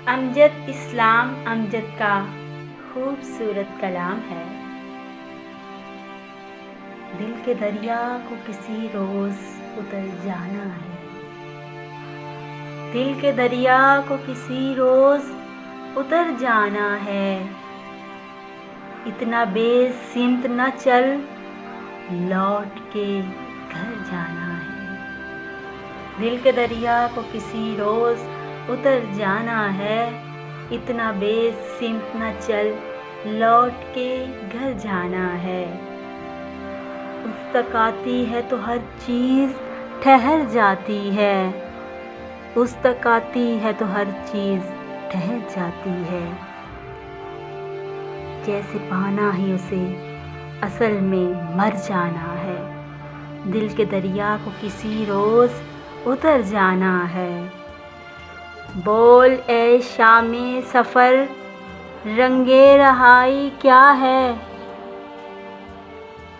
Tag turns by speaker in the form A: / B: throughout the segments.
A: امجد اسلام امجد کا خوبصورت کلام ہے۔ دل کے دریا کو کسی روز اتر جانا ہے، دل کے دریا کو کسی روز اتر جانا ہے، اتنا بے سمت نہ چل، لوٹ کے گھر جانا ہے۔ دل کے دریا کو کسی روز اتر جانا ہے، اتنا بے سمت نہ چل، لوٹ کے گھر جانا ہے۔ اس تک آتی ہے تو ہر چیز ٹھہر جاتی ہے، اس تک آتی ہے تو ہر چیز ٹھہر جاتی ہے۔ جیسے پانا ہی اسے اصل میں مر جانا ہے، دل کے دریا کو کسی روز اتر جانا ہے۔ بول اے شام سفر رنگ رہائی کیا ہے،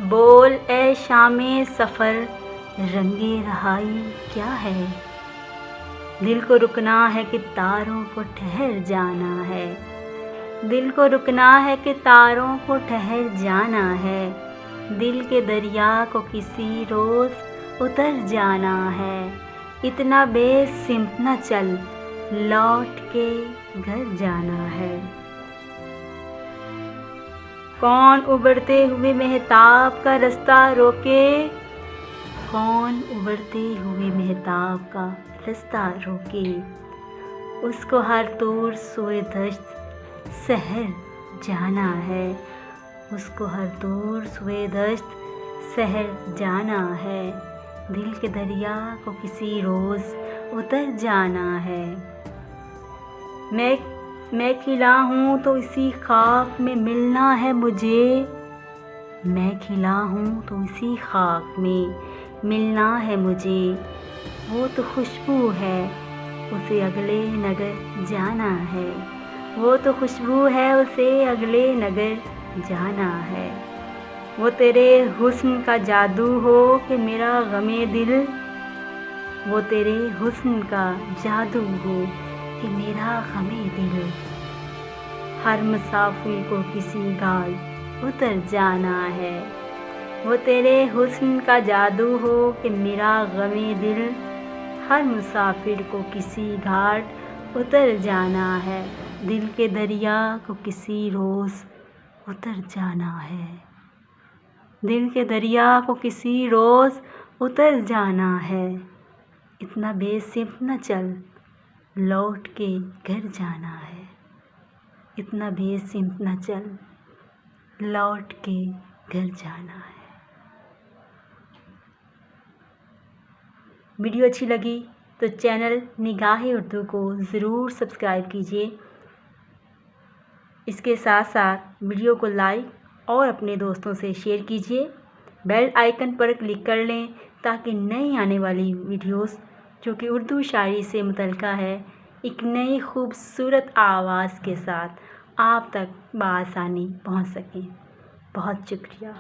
A: بول اے شام سفر رنگ رہائی کیا ہے۔ دل کو رکنا ہے کہ تاروں کو ٹھہر جانا ہے، دل کو رکنا ہے کہ تاروں کو ٹھہر جانا ہے۔ دل کے دریا کو کسی روز اتر جانا ہے، اتنا بے سمت نہ چل، لوٹ کے گھر جانا ہے۔ کون ابھرتے ہوئے مہتاب کا رستہ روکے، کون ابھرتے ہوئے مہتاب کا رستہ روکے۔ اس کو ہر طور سوئے دشت سحر جانا ہے، اس کو ہر طور سوئے دشت سحر جانا ہے۔ دل کے دریا کو کسی روز اتر جانا ہے۔ میں کھلا ہوں تو اسی خاک میں ملنا ہے مجھے، میں کھلا ہوں تو اسی خاک میں ملنا ہے مجھے۔ وہ تو خوشبو ہے اسے اگلے نگر جانا ہے، وہ تو خوشبو ہے اسے اگلے نگر جانا ہے۔ وہ تیرے حسن کا جادو ہو کہ میرا غم دل، وہ تیرے حسن کا جادو ہو کہ میرا غم دل۔ ہر مسافر کو کسی گھاٹ اتر جانا ہے، وہ تیرے حسن کا جادو ہو کہ میرا غم دل۔ ہر مسافر کو کسی گھاٹ اتر جانا ہے، دل کے دریا کو کسی روز اتر جانا ہے، دل کے دریا کو کسی روز اتر جانا ہے۔ اتنا بے سمت نہ چل، لوٹ کے گھر جانا ہے، اتنا بے سمت نہ چل، لوٹ کے گھر جانا ہے۔ ویڈیو اچھی لگی تو چینل نگاہ اردو کو ضرور سبسکرائب کیجیے۔ اس کے ساتھ ساتھ ویڈیو کو لائک اور اپنے دوستوں سے شیئر کیجیے۔ بیل آئیکن پر کلک کر لیں تاکہ نئی آنے والی ویڈیوز جو کہ اردو شاعری سے متعلقہ ہے، ایک نئی خوبصورت آواز کے ساتھ آپ تک بآسانی پہنچ سکیں۔ بہت شکریہ۔